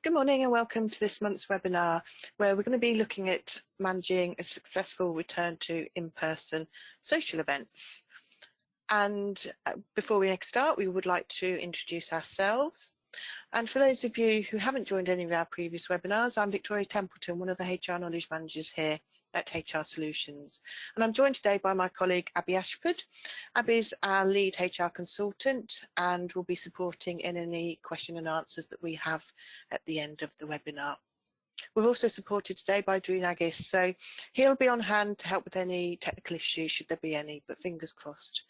Good morning and welcome to this month's webinar, where we're going to be looking at managing a successful return to in-person social events. And before we start, we would like to introduce ourselves. And for those of you who haven't joined any of our previous webinars, I'm Victoria Templeton, one of the HR Knowledge Managers here at HR Solutions. And I'm joined today by my colleague Abby Ashford. Abby's our lead HR consultant and will be supporting in any question and answers that we have at the end of the webinar. We're also supported today by Drew Naggis, so he'll be on hand to help with any technical issues should there be any, but fingers crossed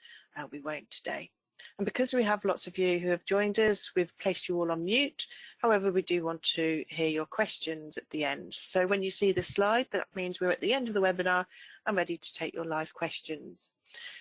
we won't today. And because we have lots of you who have joined us, we've placed you all on mute. However, we do want to hear your questions at the end. So when you see the slide, that means we're at the end of the webinar and ready to take your live questions.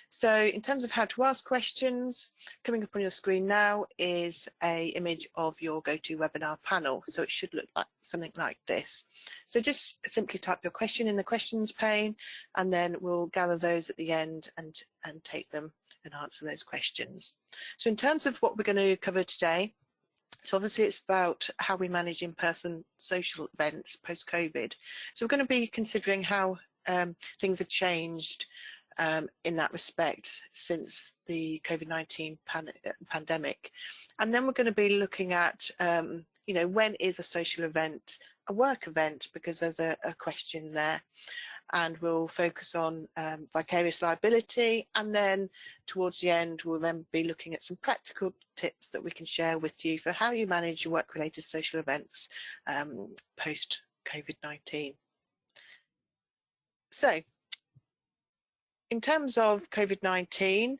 So in terms of how to ask questions, coming up on your screen now is an image of your GoToWebinar panel. So it should look like something like this. So just simply type your question in the questions pane, and then we'll gather those at the end and take them and answer those questions. So in terms of what we're going to cover today, so obviously it's about how we manage in-person social events post-COVID. So we're going to be considering how things have changed in that respect since the COVID-19 pandemic. And then we're going to be looking at, when is a social event a work event, because there's a question there. And we'll focus on vicarious liability, and then towards the end we'll then be looking at some practical tips that we can share with you for how you manage your work-related social events post COVID-19. So in terms of COVID-19,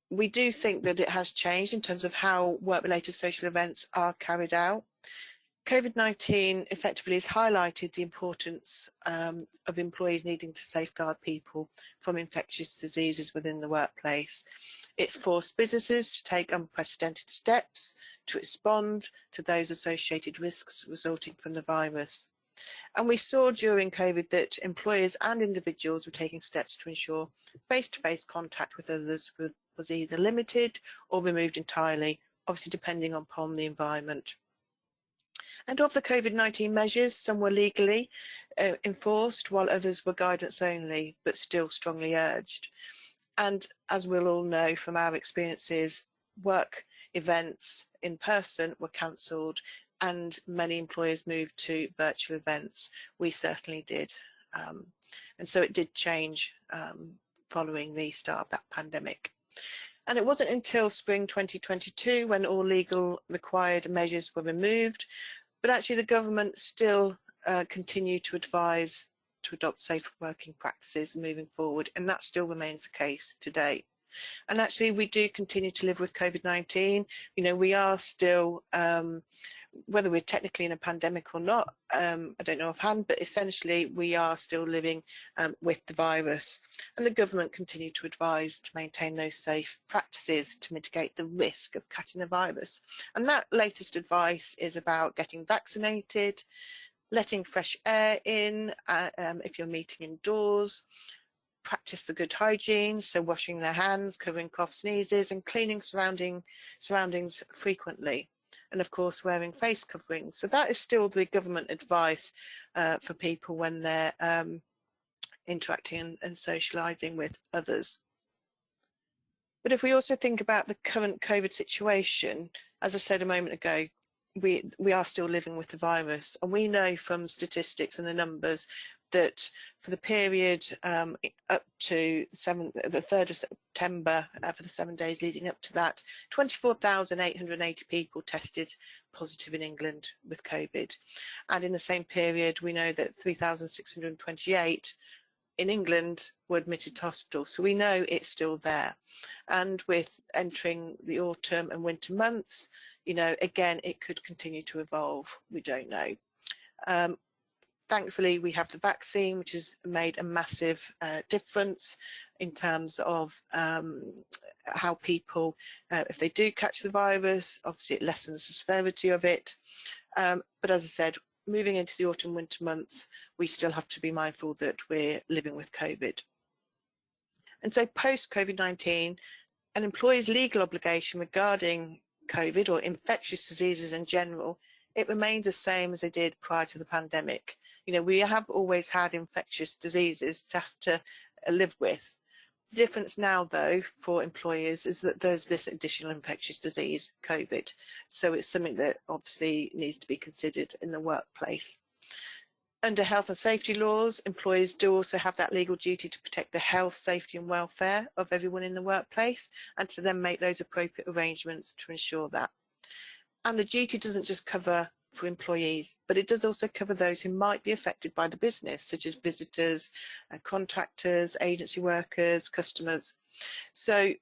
we do think that it has changed in terms of how work-related social events are carried out. COVID-19 effectively has highlighted the importance of employees needing to safeguard people from infectious diseases within the workplace. It's forced businesses to take unprecedented steps to respond to those associated risks resulting from the virus. And we saw during COVID that employers and individuals were taking steps to ensure face-to-face contact with others was either limited or removed entirely, obviously depending upon the environment. And of the COVID-19 measures, some were legally enforced, while others were guidance only, but still strongly urged. And as we'll all know from our experiences, work events in person were cancelled and many employers moved to virtual events. We certainly did. And so it did change following the start of that pandemic. And it wasn't until spring 2022 when all legal required measures were removed, but actually the government still continued to advise to adopt safe working practices moving forward, and that still remains the case today. And actually we do continue to live with COVID-19. We are still, whether we're technically in a pandemic or not, I don't know offhand, but essentially we are still living with the virus. And the government continue to advise to maintain those safe practices to mitigate the risk of catching the virus. And that latest advice is about getting vaccinated, letting fresh air in if you're meeting indoors, practice the good hygiene, so washing their hands, covering cough, sneezes, and cleaning surroundings frequently. And of course, wearing face coverings. So that is still the government advice for people when they're interacting and socialising with others. But if we also think about the current COVID situation, as I said a moment ago, we are still living with the virus, and we know from statistics and the numbers that for the period up to the 3rd of September, for the 7 days leading up to that, 24,880 people tested positive in England with COVID. And in the same period, we know that 3,628 in England were admitted to hospital. So we know it's still there. And with entering the autumn and winter months, again, it could continue to evolve. We don't know. Thankfully, we have the vaccine, which has made a massive difference in terms of how people, if they do catch the virus, obviously it lessens the severity of it. But as I said, moving into the autumn winter months, we still have to be mindful that we're living with COVID. And so post COVID-19, an employer's legal obligation regarding COVID or infectious diseases in general it remains the same as they did prior to the pandemic. You know, we have always had infectious diseases to have to live with. The difference now, though, for employers is that there's this additional infectious disease, COVID. So it's something that obviously needs to be considered in the workplace. Under health and safety laws, employers do also have that legal duty to protect the health, safety and welfare of everyone in the workplace, and to then make those appropriate arrangements to ensure that. And the duty doesn't just cover for employees, but it does also cover those who might be affected by the business, such as visitors, contractors, agency workers, customers. So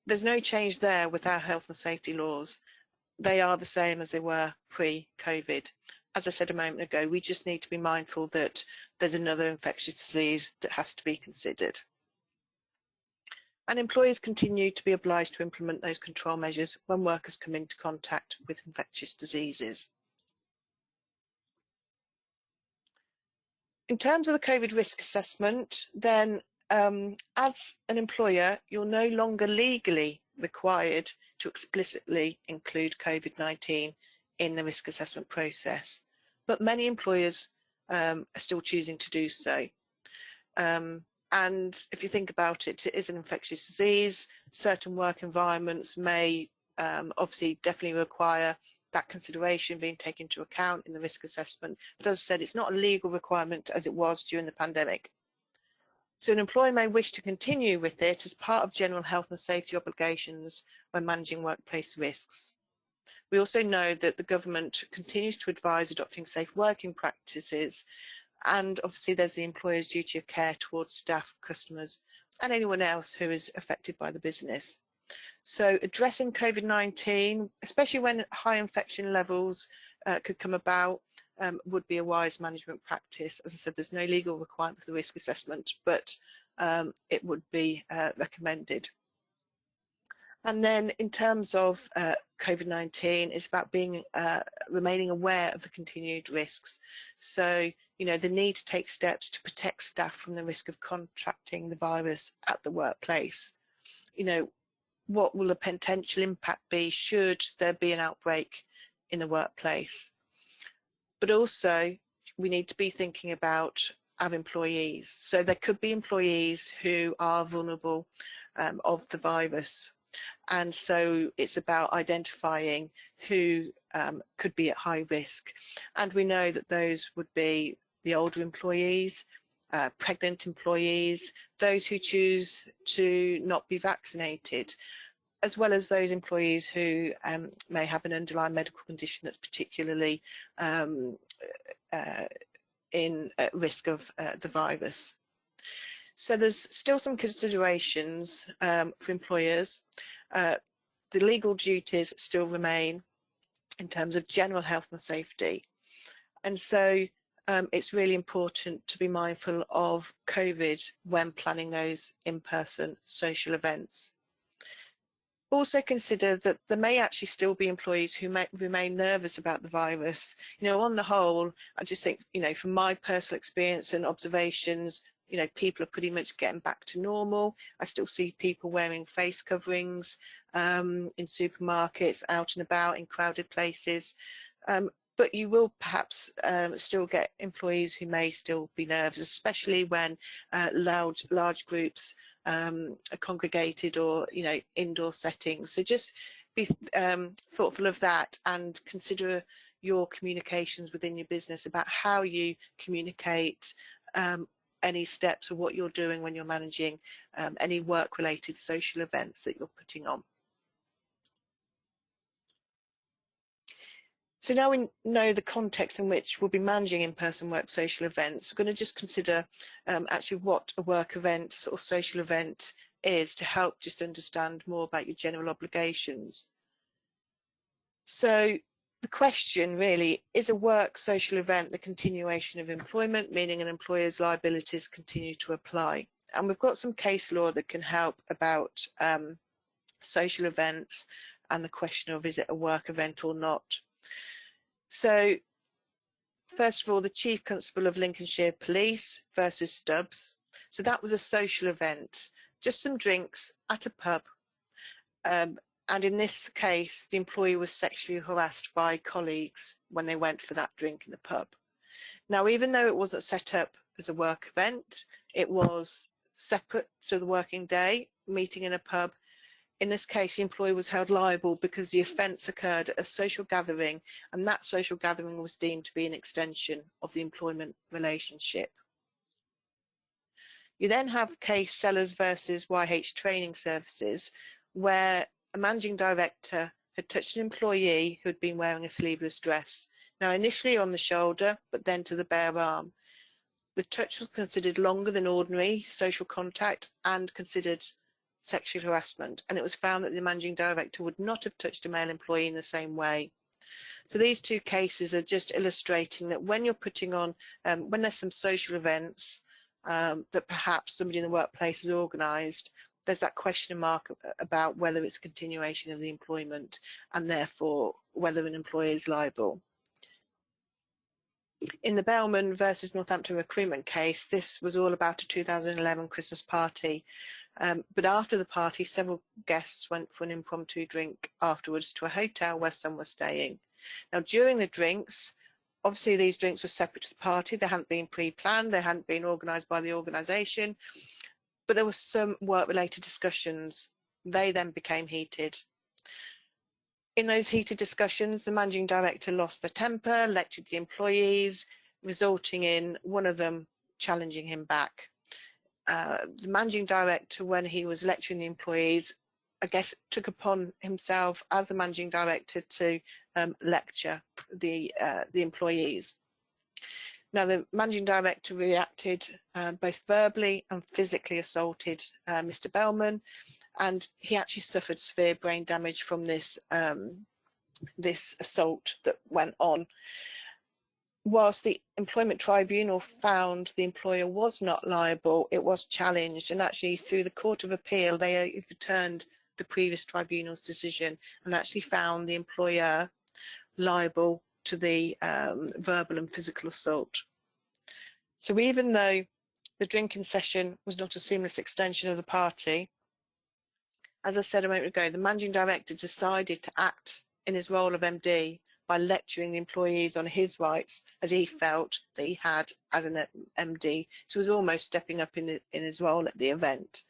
there's no change there with our health and safety laws. They are the same as they were pre-COVID. As I said a moment ago, we just need to be mindful that there's another infectious disease that has to be considered. And employers continue to be obliged to implement those control measures when workers come into contact with infectious diseases. In terms of the COVID risk assessment, then as an employer, you're no longer legally required to explicitly include COVID-19 in the risk assessment process, but many employers are still choosing to do so. And if you think about it, it is an infectious disease. Certain work environments may obviously definitely require that consideration being taken into account in the risk assessment. But as I said, it's not a legal requirement as it was during the pandemic. So an employer may wish to continue with it as part of general health and safety obligations when managing workplace risks. We also know that the government continues to advise adopting safe working practices, and obviously there's the employer's duty of care towards staff, customers, and anyone else who is affected by the business. So addressing COVID-19, especially when high infection levels could come about, would be a wise management practice. As I said, there's no legal requirement for the risk assessment, but it would be recommended. And then in terms of COVID-19, it's about being remaining aware of the continued risks. So, you know, the need to take steps to protect staff from the risk of contracting the virus at the workplace. You know, what will the potential impact be should there be an outbreak in the workplace? But also, we need to be thinking about our employees. So there could be employees who are vulnerable of the virus. And so it's about identifying who could be at high risk. And we know that those would be the older employees, pregnant employees, those who choose to not be vaccinated, as well as those employees who may have an underlying medical condition that's particularly in risk of the virus. So there's still some considerations for employers. The legal duties still remain in terms of general health and safety. And so it's really important to be mindful of COVID when planning those in-person social events. Also consider that there may actually still be employees who may remain nervous about the virus. You know, on the whole, I just think, you know, from my personal experience and observations, you know, people are pretty much getting back to normal. I still see people wearing face coverings in supermarkets, out and about in crowded places. But you will perhaps still get employees who may still be nervous, especially when large groups are congregated or, you know, indoor settings. So just be thoughtful of that and consider your communications within your business about how you communicate any steps of what you're doing when you're managing any work-related social events that you're putting on. So now we know the context in which we'll be managing in-person work social events. We're going to just consider actually what a work event or social event is to help just understand more about your general obligations. So the question really, is a work social event the continuation of employment, meaning an employer's liabilities continue to apply? And we've got some case law that can help about social events and the question of, is it a work event or not? So first of all, the Chief Constable of Lincolnshire Police versus Stubbs. So that was a social event, just some drinks at a pub. And in this case, the employee was sexually harassed by colleagues when they went for that drink in the pub. Now, even though it wasn't set up as a work event, it was separate to the working day, meeting in a pub. In this case, the employee was held liable because the offence occurred at a social gathering, and that social gathering was deemed to be an extension of the employment relationship. You then have case Sellers versus YH Training Services, where a managing director had touched an employee who had been wearing a sleeveless dress. Now, initially on the shoulder, but then to the bare arm. The touch was considered longer than ordinary social contact and considered sexual harassment. And it was found that the managing director would not have touched a male employee in the same way. So these two cases are just illustrating that when you're putting on, when there's some social events that perhaps somebody in the workplace has organised, there's that question mark about whether it's a continuation of the employment and therefore whether an employer is liable. In the Bellman versus Northampton recruitment case, this was all about a 2011 Christmas party. But after the party, several guests went for an impromptu drink afterwards to a hotel where some were staying. Now, during the drinks, obviously these drinks were separate to the party. They hadn't been pre-planned. They hadn't been organised by the organisation. But there were some work-related discussions. They then became heated. In those heated discussions, the managing director lost their temper, lectured the employees, resulting in one of them challenging him back. The managing director, when he was lecturing the employees, I guess took upon himself as the managing director to lecture the employees. Now, the managing director reacted both verbally and physically assaulted Mr. Bellman, and he actually suffered severe brain damage from this this assault that went on. Whilst the employment tribunal found the employer was not liable, it was challenged, and actually through the Court of Appeal they overturned the previous tribunal's decision and actually found the employer liable to the verbal and physical assault. So even though the drinking session was not a seamless extension of the party, as I said a moment ago, the managing director decided to act in his role of MD by lecturing the employees on his rights as he felt that he had as an MD. So he was almost stepping up in his role at the event,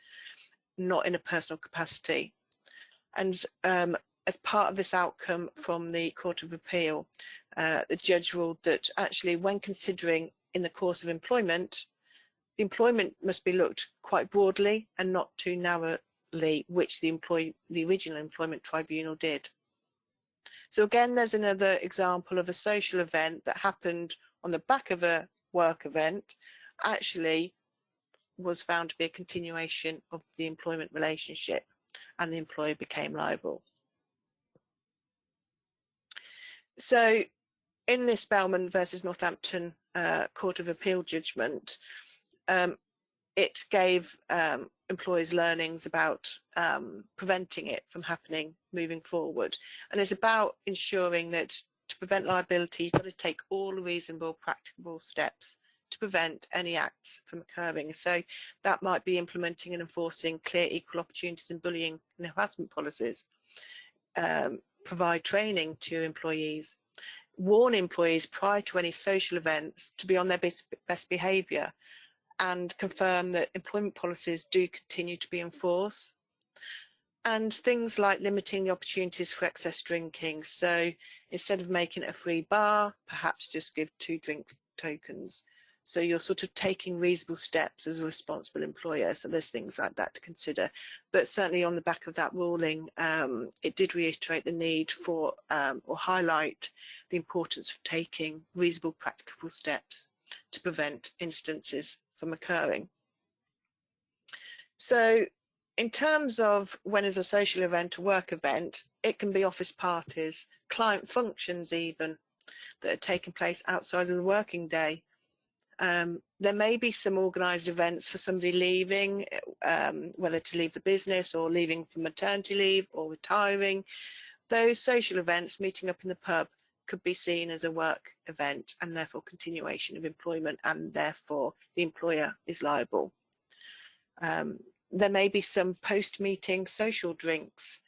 not in a personal capacity. And as part of this outcome from the Court of Appeal, the judge ruled that actually when considering in the course of employment, the employment must be looked quite broadly and not too narrowly, which the original employment tribunal did. So again, there's another example of a social event that happened on the back of a work event, actually was found to be a continuation of the employment relationship, and the employer became liable. So in this Bellman versus Northampton Court of Appeal judgment, it gave employers learnings about preventing it from happening moving forward. And it's about ensuring that to prevent liability, you've got to take all reasonable, practicable steps to prevent any acts from occurring. So that might be implementing and enforcing clear equal opportunities and bullying and harassment policies, provide training to employees, warn employees prior to any social events to be on their best behaviour, and confirm that employment policies do continue to be enforced. And things like limiting the opportunities for excess drinking. So instead of making it a free bar, perhaps just give 2 drink tokens. So you're sort of taking reasonable steps as a responsible employer. So there's things like that to consider. But certainly on the back of that ruling, it did reiterate the need for or highlight the importance of taking reasonable, practical steps to prevent instances from occurring. So in terms of when is a social event a work event, it can be office parties, client functions even, that are taking place outside of the working day. There may be some organised events for somebody leaving, whether to leave the business or leaving for maternity leave or retiring. Those social events, meeting up in the pub, could be seen as a work event and therefore continuation of employment, and therefore the employer is liable. There may be some post-meeting social drinks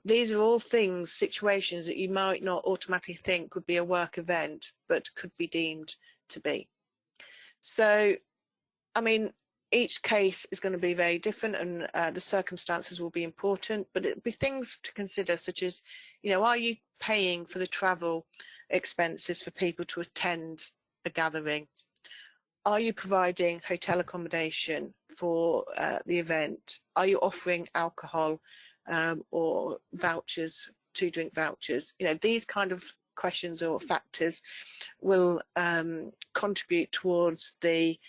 These are all things, situations that you might not automatically think would be a work event, but could be deemed to be. So, I mean, each case is going to be very different, and the circumstances will be important, but it'll be things to consider, such as, you know, are you paying for the travel expenses for people to attend a gathering? Are you providing hotel accommodation for the event? Are you offering alcohol or vouchers, to drink vouchers? You know, these kind of questions or factors will contribute towards the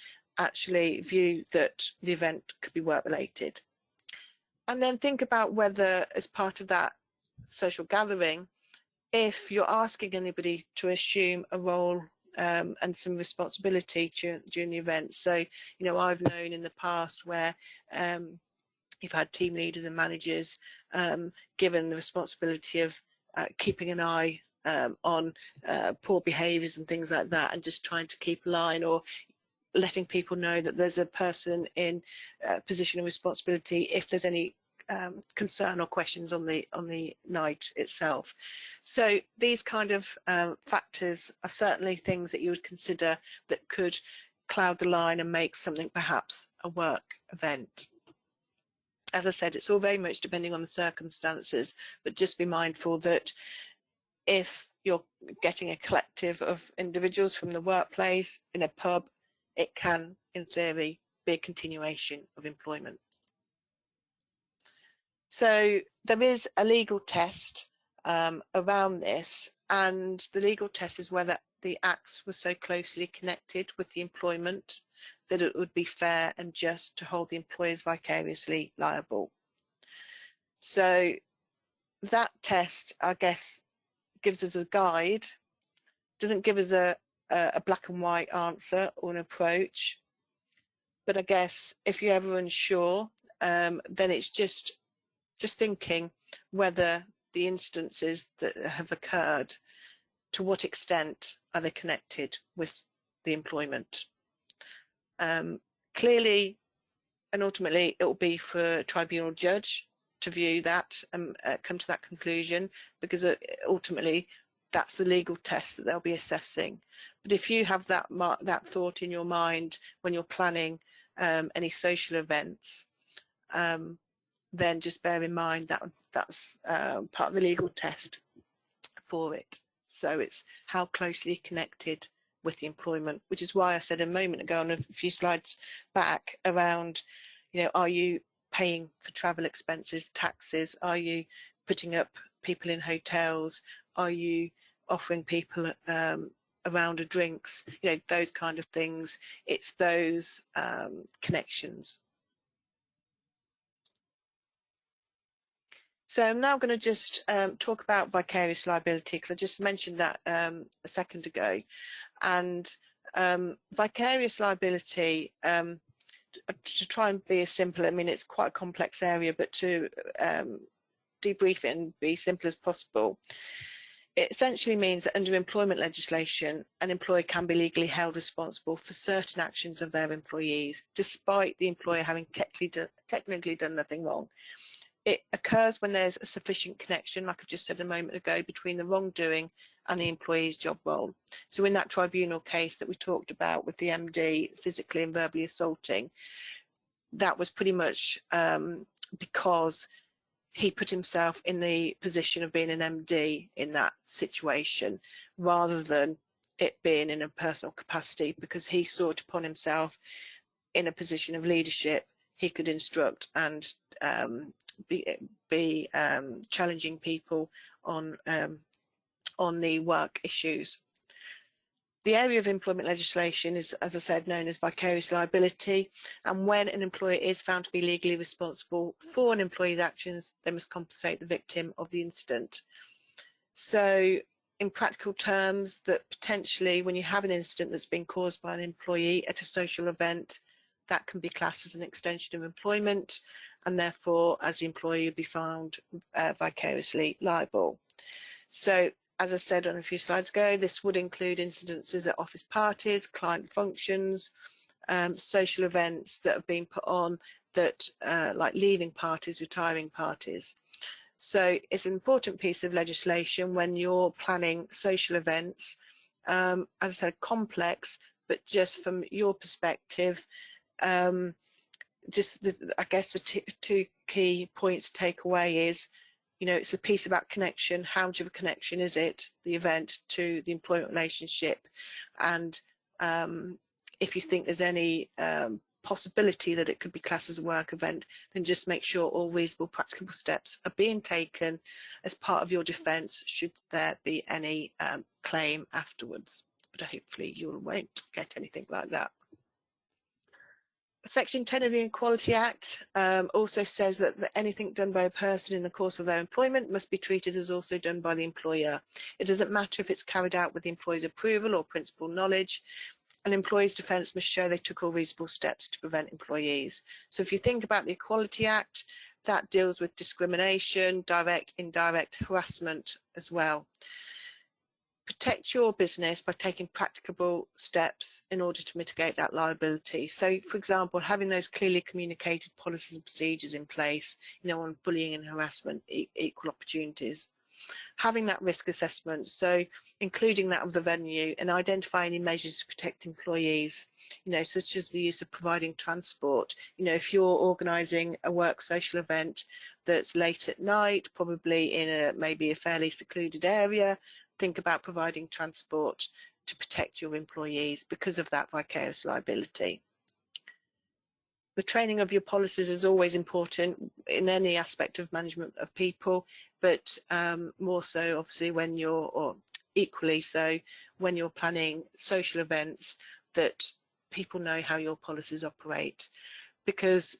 actually view that the event could be work related. And then think about whether, as part of that social gathering, if you're asking anybody to assume a role and some responsibility during the event. So, you know, I've known in the past where you've had team leaders and managers given the responsibility of keeping an eye on poor behaviours and things like that, and just trying to keep a line, or letting people know that there's a person in a position of responsibility if there's any concern or questions on the night itself. So these kind of factors are certainly things that you would consider that could cloud the line and make something perhaps a work event. As I said, it's all very much depending on the circumstances, but just be mindful that if you're getting a collective of individuals from the workplace in a pub, it can, in theory, be a continuation of employment. So there is a legal test around this, and the legal test is whether the acts were so closely connected with the employment that it would be fair and just to hold the employers vicariously liable. So that test, I guess, gives us a guide, doesn't give us a black and white answer or an approach, but I guess if you're ever unsure, then it's just thinking whether the instances that have occurred, to what extent are they connected with the employment. Clearly and ultimately it will be for a tribunal judge to view that and come to that conclusion, because ultimately that's the legal test that they'll be assessing. But if you have that thought in your mind when you're planning any social events, then just bear in mind that that's part of the legal test for it. So it's how closely connected with the employment, which is why I said a moment ago on a few slides back around, you know, are you paying for travel expenses, taxes? Are you putting up people in hotels? Are you offering people a round of drinks? You know, those kind of things. It's those connections. So I'm now going to just talk about vicarious liability, because I just mentioned that a second ago. And vicarious liability, to try and be as simple, I mean, it's quite a complex area, but to debrief it and be simple as possible, it essentially means that under employment legislation, an employer can be legally held responsible for certain actions of their employees, despite the employer having technically done nothing wrong. It occurs when there's a sufficient connection, like I've just said a moment ago, between the wrongdoing and the employee's job role. So in that tribunal case that we talked about with the MD physically and verbally assaulting, that was pretty much because he put himself in the position of being an MD in that situation, rather than it being in a personal capacity, because he saw it upon himself in a position of leadership. He could instruct and be challenging people on the work issues. The area of employment legislation is, as I said, known as vicarious liability, and when an employer is found to be legally responsible for an employee's actions, they must compensate the victim of the incident. So in practical terms, that potentially when you have an incident that's been caused by an employee at a social event, that can be classed as an extension of employment, and therefore as the employee would be found vicariously liable. So as I said on a few slides ago, this would include incidences at office parties, client functions, social events that have been put on that like leaving parties, retiring parties. So it's an important piece of legislation when you're planning social events. As I said, complex, but just from your perspective, I guess the two key points to take away is, it's the piece about connection. How much of a connection is it, the event, to the employment relationship? And if you think there's any possibility that it could be classed as a work event, then just make sure all reasonable practicable steps are being taken as part of your defence should there be any claim afterwards. But hopefully you won't get anything like that. Section 10 of the Equality Act also says that anything done by a person in the course of their employment must be treated as also done by the employer. It doesn't matter if it's carried out with the employer's approval or principal knowledge. An employee's defence must show they took all reasonable steps to prevent employees. So if you think about the Equality Act, that deals with discrimination, direct, indirect, harassment as well. Protect your business by taking practicable steps in order to mitigate that liability. So, for example, having those clearly communicated policies and procedures in place, on bullying and harassment, equal opportunities. Having that risk assessment, so including that of the venue, and identifying any measures to protect employees, such as the use of providing transport. If you're organising a work social event that's late at night, probably in maybe a fairly secluded area, think about providing transport to protect your employees because of that vicarious liability. The training of your policies is always important in any aspect of management of people, but more so obviously when or equally so when you're planning social events, that people know how your policies operate. Because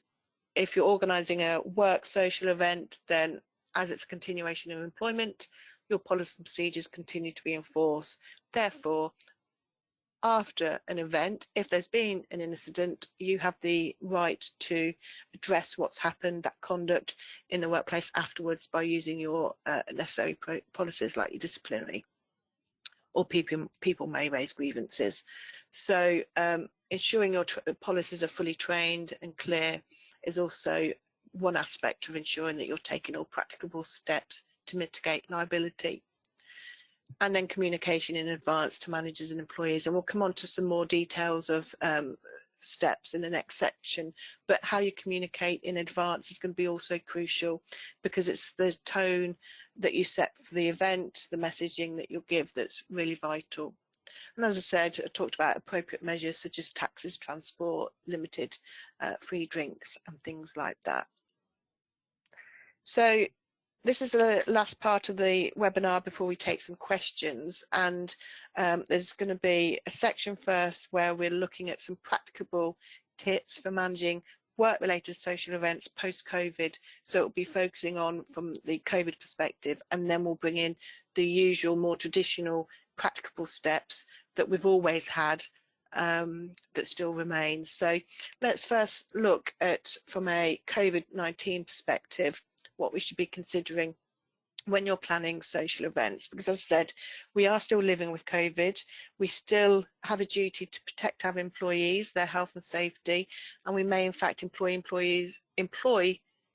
if you're organising a work social event, then as it's a continuation of employment, your policies and procedures continue to be enforced. Therefore, after an event, if there's been an incident, you have the right to address what's happened, that conduct in the workplace afterwards, by using your necessary policies like your disciplinary, or people may raise grievances. So ensuring your policies are fully trained and clear is also one aspect of ensuring that you're taking all practicable steps to mitigate liability. And then communication in advance to managers and employees. And we'll come on to some more details of steps in the next section, but how you communicate in advance is going to be also crucial, because it's the tone that you set for the event, the messaging that you'll give, that's really vital. And as I said, I talked about appropriate measures such as taxis, transport, limited free drinks and things like that. So this is the last part of the webinar before we take some questions, and there's going to be a section first where we're looking at some practicable tips for managing work-related social events post-COVID. So it'll be focusing on from the COVID perspective, and then we'll bring in the usual more traditional practicable steps that we've always had that still remain. So let's first look at, from a COVID-19 perspective, what we should be considering when you're planning social events, because as I said, we are still living with COVID. We still have a duty to protect our employees, their health and safety, and we may in fact employ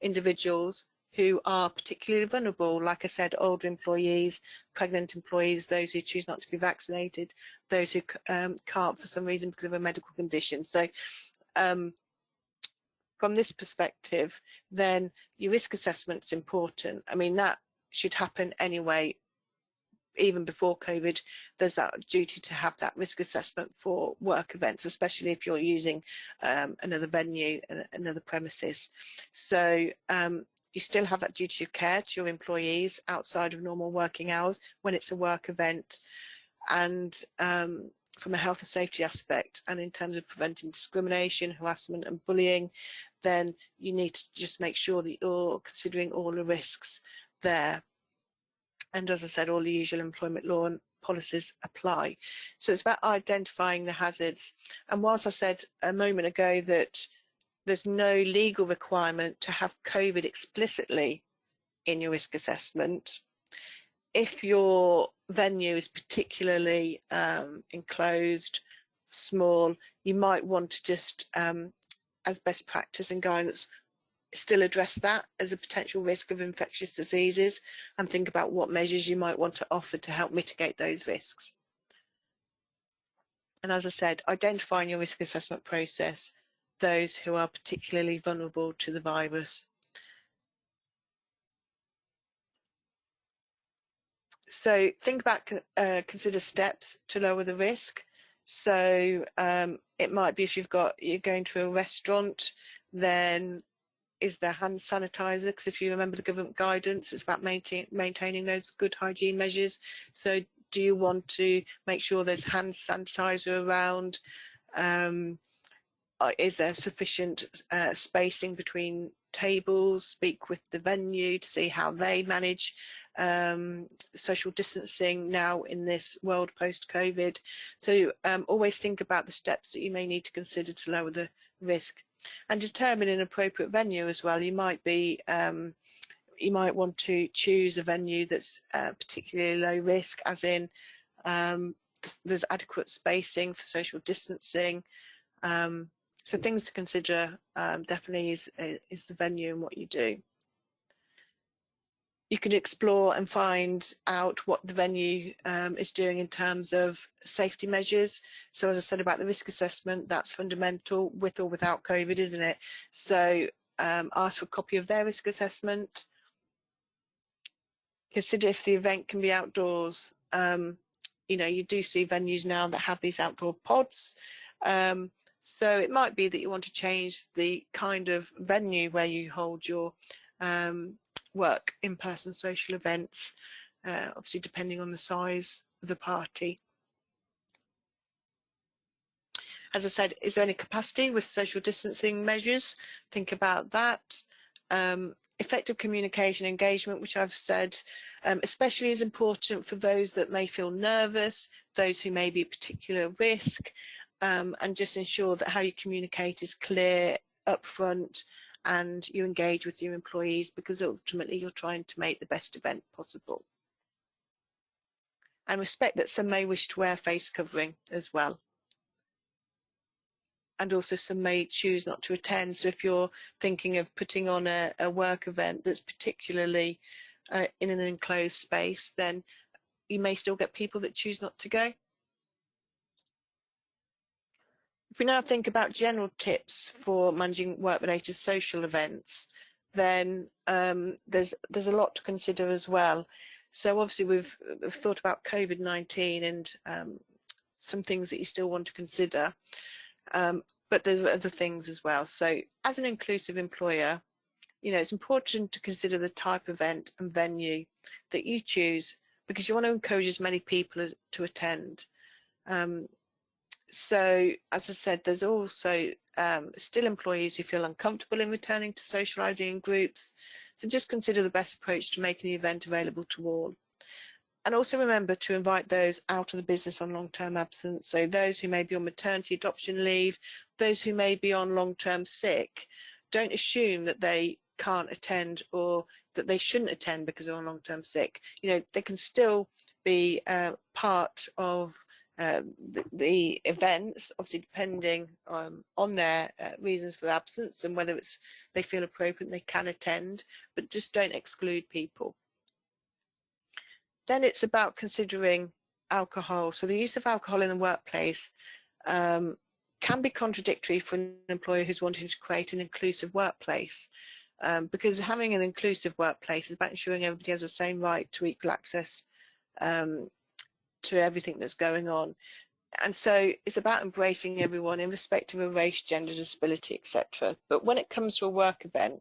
individuals who are particularly vulnerable. Like I said, older employees, pregnant employees, those who choose not to be vaccinated, those who can't for some reason because of a medical condition. So from this perspective, then your risk assessment is important. I mean, that should happen anyway. Even before COVID, there's that duty to have that risk assessment for work events, especially if you're using another venue, another premises. So you still have that duty of care to your employees outside of normal working hours when it's a work event. And from a health and safety aspect, and in terms of preventing discrimination, harassment and bullying, then you need to just make sure that you're considering all the risks there. And as I said, all the usual employment law and policies apply. So it's about identifying the hazards. And whilst I said a moment ago that there's no legal requirement to have COVID explicitly in your risk assessment, if your venue is particularly enclosed, small, you might want to just, as best practice and guidance, still address that as a potential risk of infectious diseases and think about what measures you might want to offer to help mitigate those risks. And as I said, identify in your risk assessment process those who are particularly vulnerable to the virus. So think about, consider steps to lower the risk. So it might be if you're going to a restaurant, then is there hand sanitizer? Because if you remember the government guidance, it's about maintaining those good hygiene measures. So do you want to make sure there's hand sanitizer around? Is there sufficient spacing between tables? Speak with the venue to see how they manage social distancing now in this world post-COVID. So always think about the steps that you may need to consider to lower the risk, and determine an appropriate venue as well. You might want to choose a venue that's particularly low risk, as in there's adequate spacing for social distancing. So things to consider definitely is the venue and what you do. You can explore and find out what the venue is doing in terms of safety measures. So as I said about the risk assessment, that's fundamental with or without COVID, isn't it? So ask for a copy of their risk assessment. Consider if the event can be outdoors. You know, you do see venues now that have these outdoor pods. So it might be that you want to change the kind of venue where you hold your work in-person social events, obviously depending on the size of the party. As I said, is there any capacity with social distancing measures? Think about that. Effective communication engagement, which I've said, especially is important for those that may feel nervous, those who may be at particular risk, and just ensure that how you communicate is clear, upfront, and you engage with your employees, because ultimately you're trying to make the best event possible. And respect that some may wish to wear face covering as well. And also some may choose not to attend. So if you're thinking of putting on a work event that's particularly in an enclosed space, then you may still get people that choose not to go. If we now think about general tips for managing work-related social events, then there's a lot to consider as well. So obviously we've thought about COVID-19 and some things that you still want to consider, but there's other things as well. So as an inclusive employer, you know, it's important to consider the type of event and venue that you choose, because you want to encourage as many people to attend. So, as I said, there's also still employees who feel uncomfortable in returning to socialising in groups. So just consider the best approach to making the event available to all. And also remember to invite those out of the business on long-term absence. So those who may be on maternity adoption leave, those who may be on long-term sick. Don't assume that they can't attend or that they shouldn't attend because they're on long-term sick. You know, they can still be part of the events, obviously depending on their reasons for absence and whether they feel appropriate, they can attend, but just don't exclude people. Then it's about considering alcohol. So the use of alcohol in the workplace can be contradictory for an employer who's wanting to create an inclusive workplace, because having an inclusive workplace is about ensuring everybody has the same right to equal access to everything that's going on. And so it's about embracing everyone irrespective of race, gender, disability, etc. But when it comes to a work event,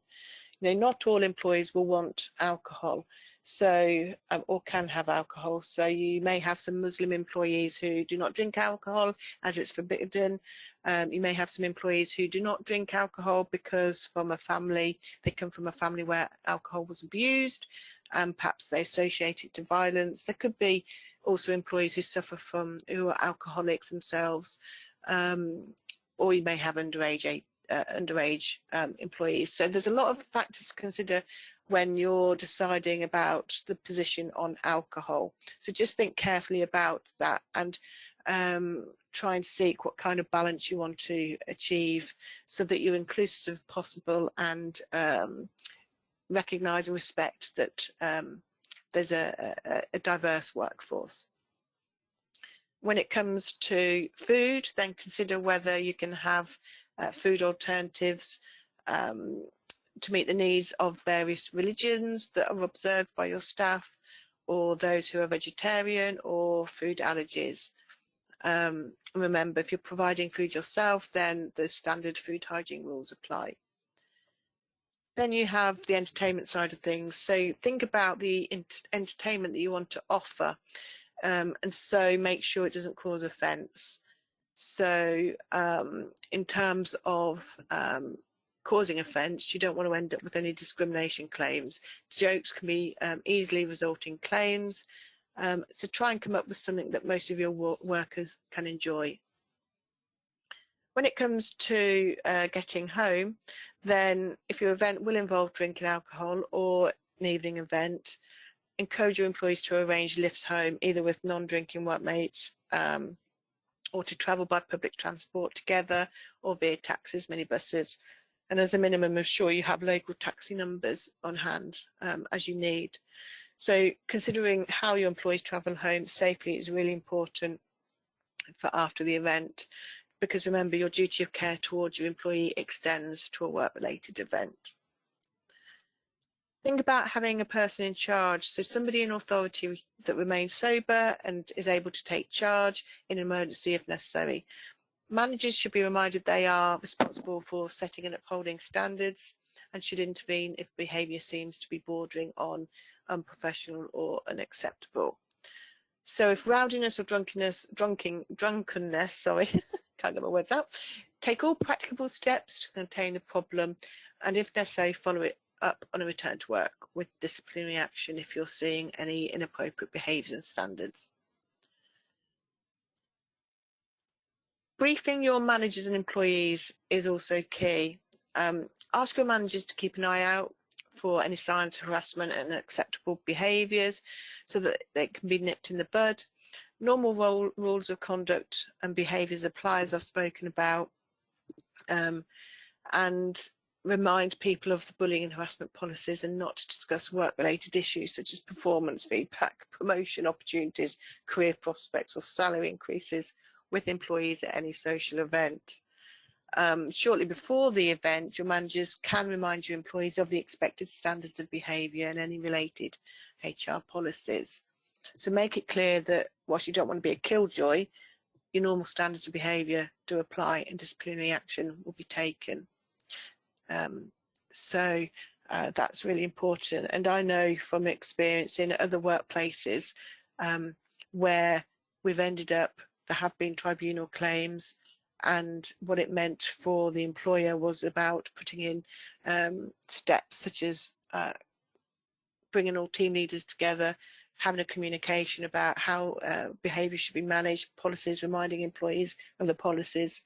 you know, not all employees will want alcohol, so or can have alcohol. So you may have some Muslim employees who do not drink alcohol as it's forbidden. You may have some employees who do not drink alcohol because they come from a family where alcohol was abused, and perhaps they associate it to violence. There could be also employees who are alcoholics themselves, or you may have underage employees. So there's a lot of factors to consider when you're deciding about the position on alcohol. So just think carefully about that, and try and seek what kind of balance you want to achieve so that you're inclusive as possible, and recognise and respect that there's a diverse workforce. When it comes to food, then consider whether you can have food alternatives to meet the needs of various religions that are observed by your staff, or those who are vegetarian or food allergies. Remember, if you're providing food yourself, then the standard food hygiene rules apply. Then you have the entertainment side of things. So think about the entertainment that you want to offer, and so make sure it doesn't cause offence. So in terms of causing offence, you don't want to end up with any discrimination claims. Jokes can be easily resulting claims. So try and come up with something that most of your workers can enjoy. When it comes to getting home, then if your event will involve drinking alcohol or an evening event, encourage your employees to arrange lifts home, either with non-drinking workmates or to travel by public transport together or via taxis, minibuses. And as a minimum, ensure you have local taxi numbers on hand as you need. So considering how your employees travel home safely is really important for after the event, because remember, your duty of care towards your employee extends to a work-related event. Think about having a person in charge, so somebody in authority that remains sober and is able to take charge in an emergency if necessary. Managers should be reminded they are responsible for setting and upholding standards and should intervene if behaviour seems to be bordering on unprofessional or unacceptable. So if rowdiness or drunkenness, sorry, can't get my words out, take all practicable steps to contain the problem, and if necessary, follow it up on a return to work with disciplinary action if you're seeing any inappropriate behaviours and standards. Briefing your managers and employees is also key. Ask your managers to keep an eye out for any signs of harassment and unacceptable behaviours so that they can be nipped in the bud. Normal rules of conduct and behaviours apply, as I've spoken about, and remind people of the bullying and harassment policies, and not to discuss work-related issues such as performance feedback, promotion opportunities, career prospects or salary increases with employees at any social event. Shortly before the event, your managers can remind your employees of the expected standards of behaviour and any related HR policies. So make it clear that whilst you don't want to be a killjoy, your normal standards of behaviour do apply and disciplinary action will be taken. So that's really important. And I know from experience in other workplaces where we've ended up, there have been tribunal claims, and what it meant for the employer was about putting in steps such as bringing all team leaders together, having a communication about how behaviour should be managed, policies, reminding employees of the policies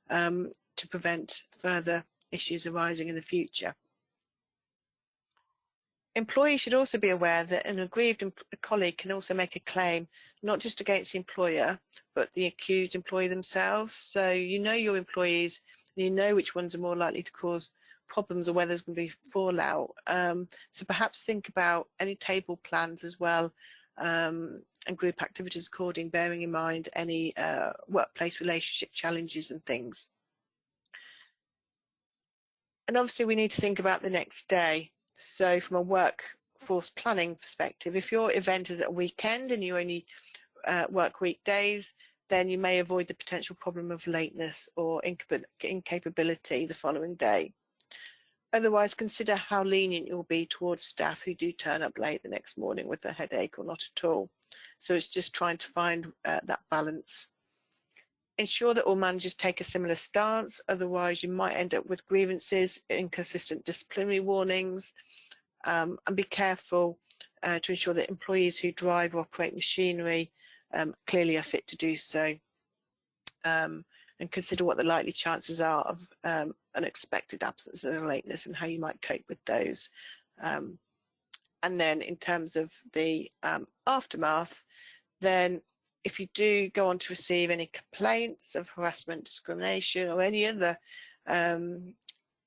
to prevent further issues arising in the future. Employees should also be aware that an aggrieved colleague can also make a claim, not just against the employer, but the accused employee themselves. So you know your employees, and you know which ones are more likely to cause problems or whether there's going to be fallout. So perhaps think about any table plans as well, and group activities according, bearing in mind any workplace relationship challenges and things. And obviously we need to think about the next day. So from a workforce planning perspective, if your event is at a weekend and you only work weekdays, then you may avoid the potential problem of lateness or incapability the following day. Otherwise, consider how lenient you'll be towards staff who do turn up late the next morning with a headache or not at all. So it's just trying to find that balance. Ensure that all managers take a similar stance, otherwise you might end up with grievances, inconsistent disciplinary warnings, and be careful to ensure that employees who drive or operate machinery clearly are fit to do so, and consider what the likely chances are of unexpected absences and lateness and how you might cope with those. And then in terms of the aftermath, then if you do go on to receive any complaints of harassment, discrimination, or any other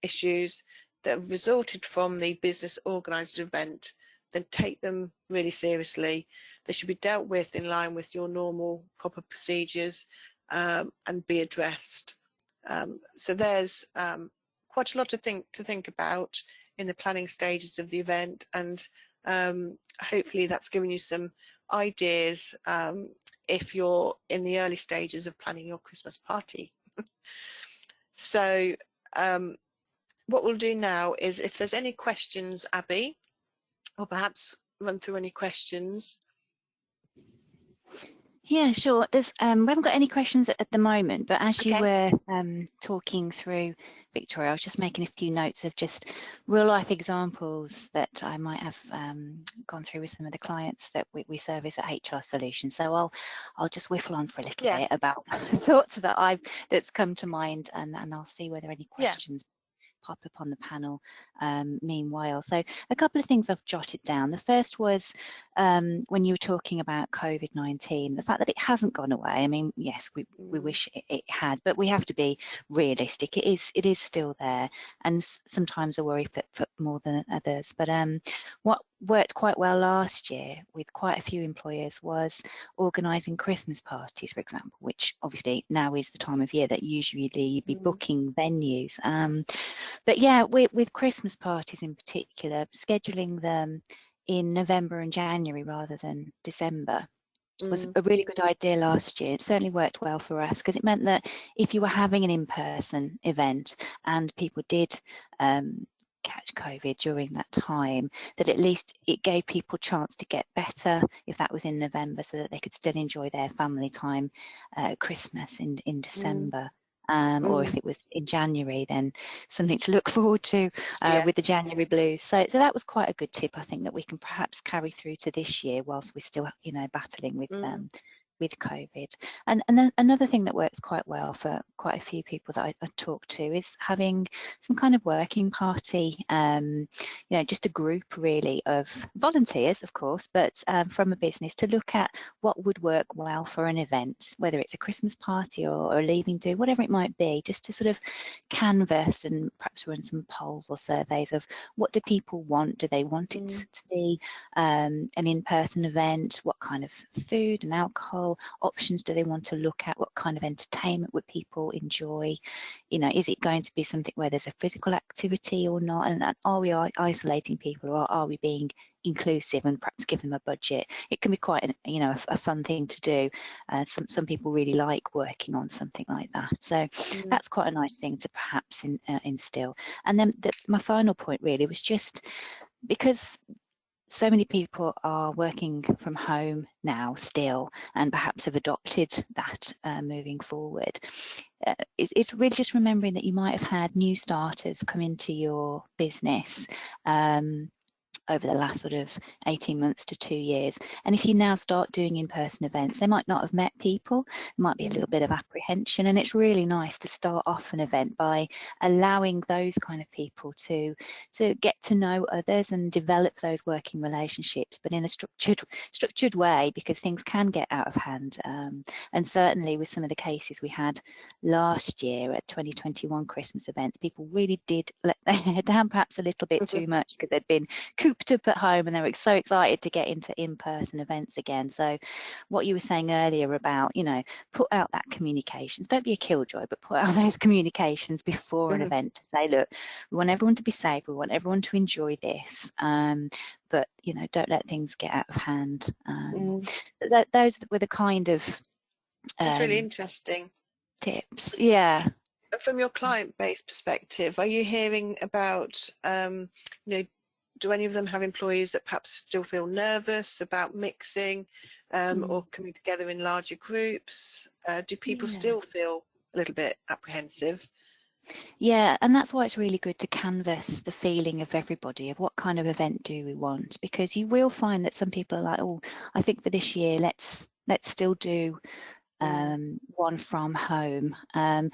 issues that have resulted from the business organised event, then take them really seriously. They should be dealt with in line with your normal proper procedures and be addressed. So there's quite a lot to think about in the planning stages of the event, and hopefully that's given you some ideas if you're in the early stages of planning your Christmas party. So what we'll do now is, if there's any questions, Abby, or perhaps run through any questions. Yeah, sure. There's we haven't got any questions at the moment, but as you Okay. were talking through, Victoria, I was just making a few notes of just real life examples that I might have gone through with some of the clients that we service at HR Solutions. So I'll just whiffle on for a little bit about thoughts that that's come to mind, and I'll see whether any questions pop up on the panel meanwhile. So a couple of things I've jotted down. The first was when you were talking about COVID-19, the fact that it hasn't gone away. I mean, yes, we wish it had, but we have to be realistic. It is still there, and sometimes a worry for more than others. But what worked quite well last year with quite a few employers was organising Christmas parties, for example, which obviously now is the time of year that usually you'd be booking venues. But yeah, with Christmas parties in particular, scheduling them in November and January rather than December was a really good idea last year. It certainly worked well for us, because it meant that if you were having an in-person event and people did catch COVID during that time, that at least it gave people a chance to get better if that was in November, so that they could still enjoy their family time Christmas in December. Or if it was in January, then something to look forward to with the January blues. So that was quite a good tip, I think, that we can perhaps carry through to this year whilst we're still, battling with COVID. And then another thing that works quite well for quite a few people that I talk to is having some kind of working party, just a group really of volunteers, of course, but from a business, to look at what would work well for an event, whether it's a Christmas party or a leaving do, whatever it might be, just to sort of canvass and perhaps run some polls or surveys of what do people want? Do they want it to be an in-person event? What kind of food and alcohol options do they want to look at? What kind of entertainment would people enjoy? Is it going to be something where there's a physical activity or not? And are we isolating people, or are we being inclusive and perhaps give them a budget? It can be quite a fun thing to do. Some people really like working on something like that, so that's quite a nice thing to perhaps instill. And then my final point really was just because so many people are working from home now still, and perhaps have adopted that moving forward. It's really just remembering that you might have had new starters come into your business over the last sort of 18 months to 2 years. And if you now start doing in-person events, they might not have met people, there might be a little bit of apprehension, and it's really nice to start off an event by allowing those kind of people to get to know others and develop those working relationships, but in a structured way, because things can get out of hand. And certainly with some of the cases we had last year at 2021 Christmas events, people really did let their hair down perhaps a little bit too much, because they'd been cooped up at home and they were so excited to get into in-person events again. So what you were saying earlier about, put out that communications, don't be a killjoy, but put out those communications before an event to say, look, we want everyone to be safe, we want everyone to enjoy this, but don't let things get out of hand. Those were the kind of that's really interesting tips. Yeah. From your client-based perspective, are you hearing about do any of them have employees that perhaps still feel nervous about mixing or coming together in larger groups? Do people still feel a little bit apprehensive? Yeah, and that's why it's really good to canvass the feeling of everybody, of what kind of event do we want, because you will find that some people are like, oh, I think for this year let's still do one from home. And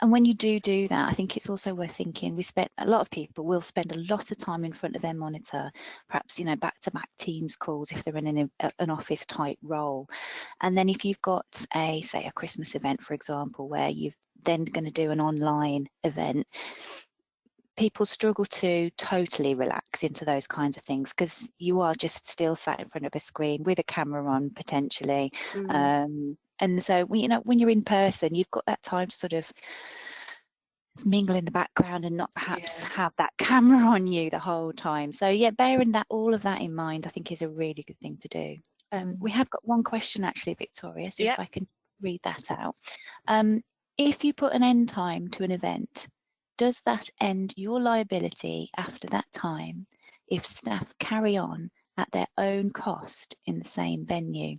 when you do that, I think it's also worth thinking, a lot of people will spend a lot of time in front of their monitor, perhaps, you know, back-to-back Teams calls if they're in an office type role. And then if you've got say a Christmas event, for example, where you've then going to do an online event, people struggle to totally relax into those kinds of things because you are just still sat in front of a screen with a camera on potentially. And so, you know, when you're in person, you've got that time to sort of mingle in the background and not perhaps have that camera on you the whole time. So yeah, bearing all of that in mind, I think is a really good thing to do. We have got one question actually, Victoria, so if I can read that out. If you put an end time to an event, does that end your liability after that time if staff carry on at their own cost in the same venue?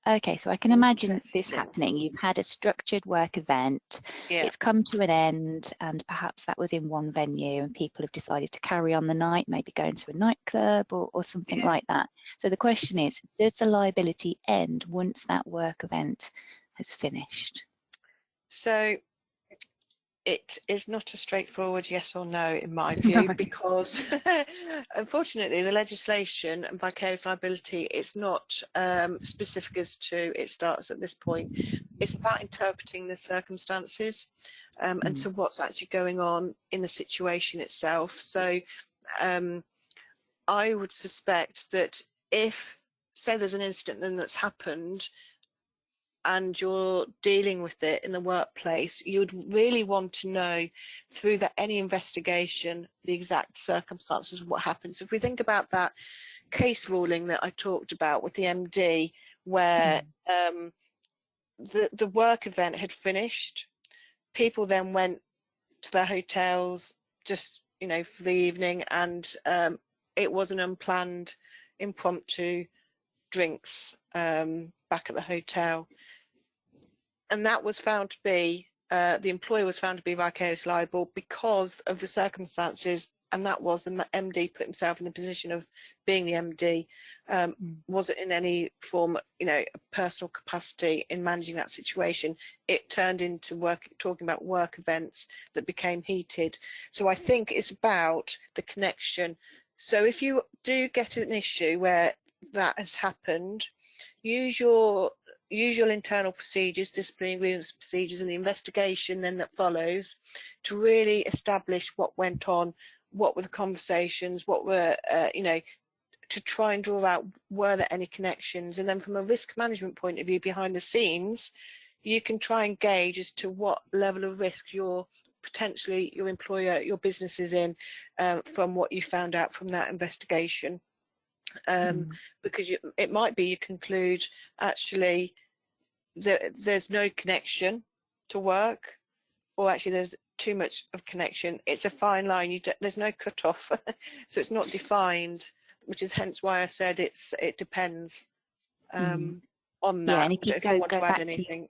Okay, so I can imagine this happening. You've had a structured work event, it's come to an end, and perhaps that was in one venue and people have decided to carry on the night, maybe going to a nightclub or something like that. So the question is, does the liability end once that work event has finished? So it is not a straightforward yes or no in my view, because unfortunately the legislation and vicarious liability, it's not specific as to it starts at this point. It's about interpreting the circumstances and to what's actually going on in the situation itself. So I would suspect that if, say there's an incident then that's happened and you're dealing with it in the workplace, you would really want to know through any investigation the exact circumstances of what happened. So if we think about that case ruling that I talked about with the MD, where the work event had finished, people then went to their hotels just, you know, for the evening, and it was an unplanned impromptu drinks back at the hotel, and that was found to be the employer was found to be vicariously liable because of the circumstances, and that was the MD put himself in the position of being the MD, wasn't in any form, you know, a personal capacity in managing that situation. It turned into talking about work events that became heated. So I think it's about the connection. So if you do get an issue where that has happened, use your internal procedures, disciplinary grievance procedures, and the investigation then that follows to really establish what went on, what were the conversations, what were, you know, to try and draw out, were there any connections? And then from a risk management point of view behind the scenes, you can try and gauge as to what level of risk your employer, your business is in from what you found out from that investigation. Because it might be you conclude actually that there's no connection to work, or actually there's too much of connection. It's a fine line. There's no cutoff, so it's not defined, which is hence why I said it depends on that. Yeah, and if you want to add anything.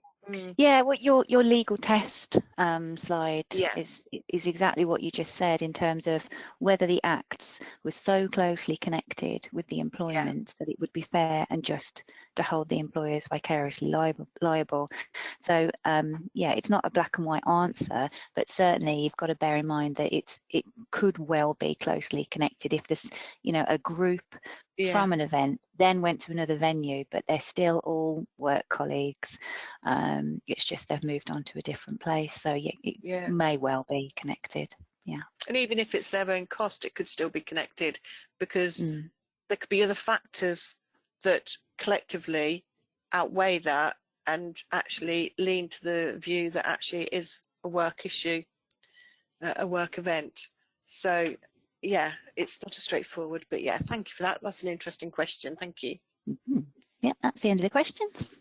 Yeah, what your legal test slide is exactly what you just said in terms of whether the acts were so closely connected with the employment that it would be fair and just to hold the employers vicariously liable. So yeah, it's not a black and white answer, but certainly you've got to bear in mind that it could well be closely connected if there's, you know, a group from an event then went to another venue, but they're still all work colleagues. It's just they've moved on to a different place, so yeah, it may well be connected. Yeah, and even if it's their own cost, it could still be connected, because there could be other factors that collectively outweigh that and actually lean to the view that actually it is a work issue, a work event. So yeah, it's not as straightforward, but yeah, thank you for that. That's an interesting question. Thank you. Yeah, that's the end of the questions.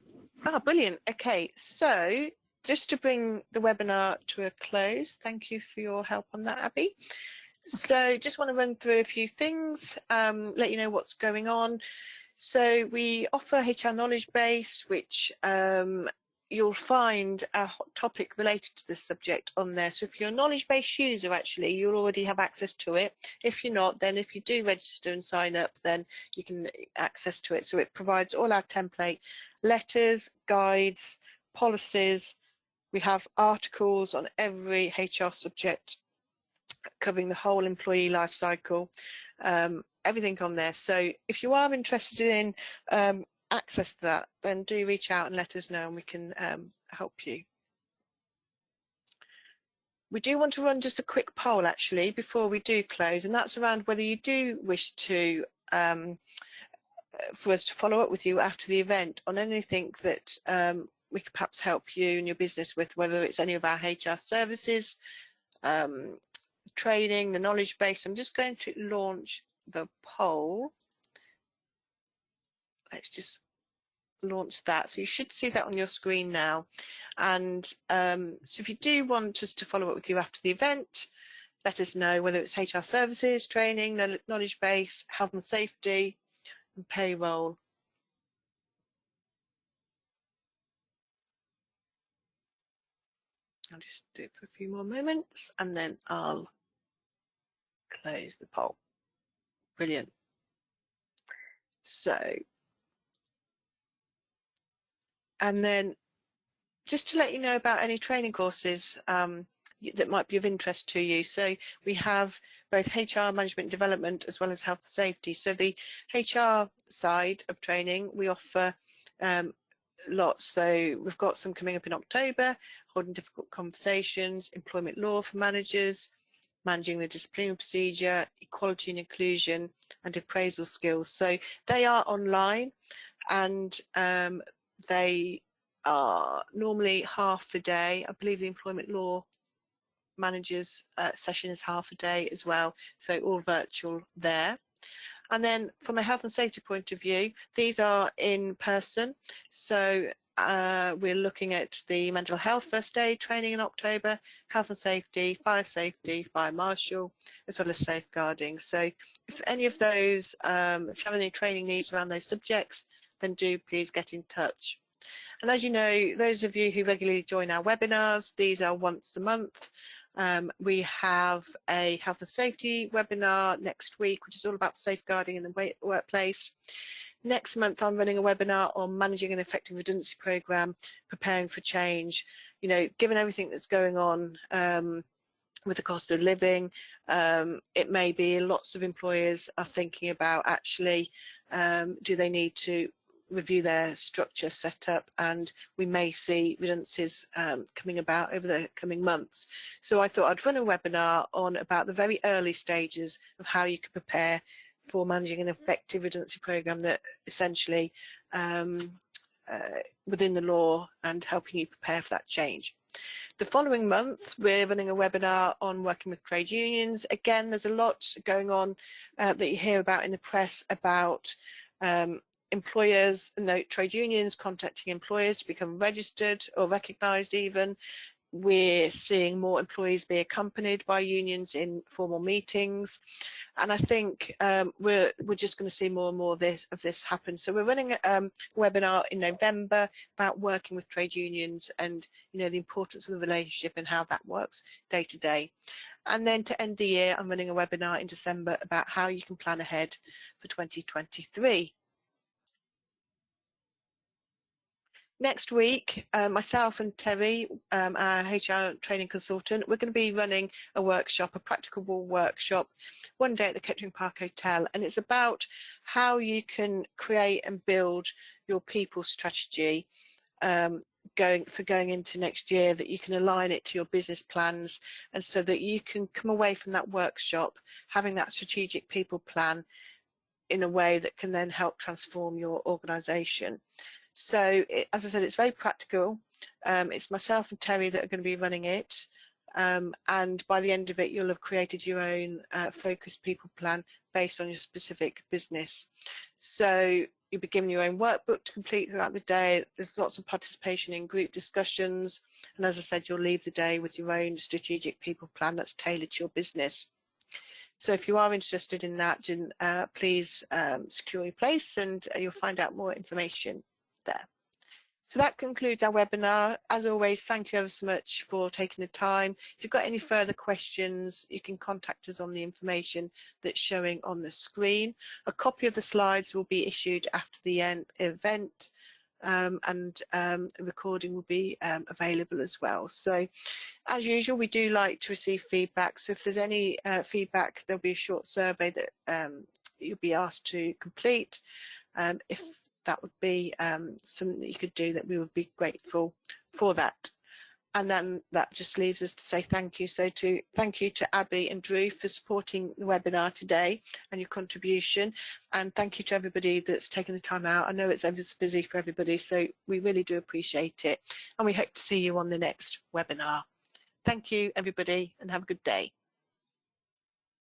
Brilliant. Okay, so just to bring the webinar to a close, thank you for your help on that, Abby. So just want to run through a few things, let you know what's going on. So we offer HR Knowledge Base, which you'll find a hot topic related to this subject on there. So if you're a knowledge base user, actually, you'll already have access to it. If you're not, then if you do register and sign up, then you can access to it. So it provides all our template letters, guides, policies. We have articles on every HR subject covering the whole employee life cycle, everything on there. So if you are interested in access to that, then do reach out and let us know and we can help you. We do want to run just a quick poll actually before we do close, and that's around whether you do wish to for us to follow up with you after the event on anything that we could perhaps help you and your business with, whether it's any of our HR services, training, the knowledge base. I'm just going to launch the poll. Let's just launch that. So you should see that on your screen now. And so if you do want us to follow up with you after the event, let us know whether it's HR services, training, knowledge base, health and safety, and payroll. I'll just do it for a few more moments and then I'll close the poll. Brilliant. So, and then just to let you know about any training courses that might be of interest to you. So we have both HR management development as well as health and safety. So the HR side of training, we offer lots. So we've got some coming up in October, holding difficult conversations, employment law for managers, managing the disciplinary procedure, equality and inclusion, and appraisal skills. So they are online, and they are normally half a day. I believe the employment law managers session is half a day as well, so all virtual there. And then from a health and safety point of view, these are in person. So we're looking at the mental health first aid training in October, health and safety, fire marshal, as well as safeguarding. So if any of those, if you have any training needs around those subjects, then do please get in touch. And as you know, those of you who regularly join our webinars, these are once a month. We have a health and safety webinar next week, which is all about safeguarding in the workplace. Next month, I'm running a webinar on managing an effective redundancy program, preparing for change. You know, given everything that's going on with the cost of living, it may be lots of employers are thinking about actually, do they need to review their structure setup, and we may see redundancies coming about over the coming months. So I thought I'd run a webinar on about the very early stages of how you can prepare for managing an effective redundancy program that essentially within the law and helping you prepare for that change. The following month, we're running a webinar on working with trade unions. Again, there's a lot going on that you hear about in the press about employers, trade unions contacting employers to become registered or recognised even. We're seeing more employees be accompanied by unions in formal meetings. And I think we're just going to see more and more of this happen. So we're running a webinar in November about working with trade unions and, you know, the importance of the relationship and how that works day to day. And then to end the year, I'm running a webinar in December about how you can plan ahead for 2023. Next week, myself and Terry, our HR training consultant, we're going to be running a workshop, a practicable workshop, one day at the Kettering Park Hotel, and it's about how you can create and build your people strategy going into next year, that you can align it to your business plans, and so that you can come away from that workshop having that strategic people plan in a way that can then help transform your organisation. So as I said, it's very practical. It's myself and Terry that are going to be running it. And by the end of it, you'll have created your own focused people plan based on your specific business. So you'll be given your own workbook to complete throughout the day. There's lots of participation in group discussions. And as I said, you'll leave the day with your own strategic people plan that's tailored to your business. So if you are interested in that, please secure your place and you'll find out more information there. So that concludes our webinar. As always, thank you ever so much for taking the time. If you've got any further questions, you can contact us on the information that's showing on the screen. A copy of the slides will be issued after the event. and a recording will be available as well. So as usual, we do like to receive feedback. So if there's any feedback, there'll be a short survey that you'll be asked to complete. If that would be something that you could do, that we would be grateful for that. And then that just leaves us to say thank you. So thank you to Abby and Drew for supporting the webinar today and your contribution. And thank you to everybody that's taken the time out. I know it's ever so busy for everybody, so we really do appreciate it. And we hope to see you on the next webinar. Thank you, everybody, and have a good day.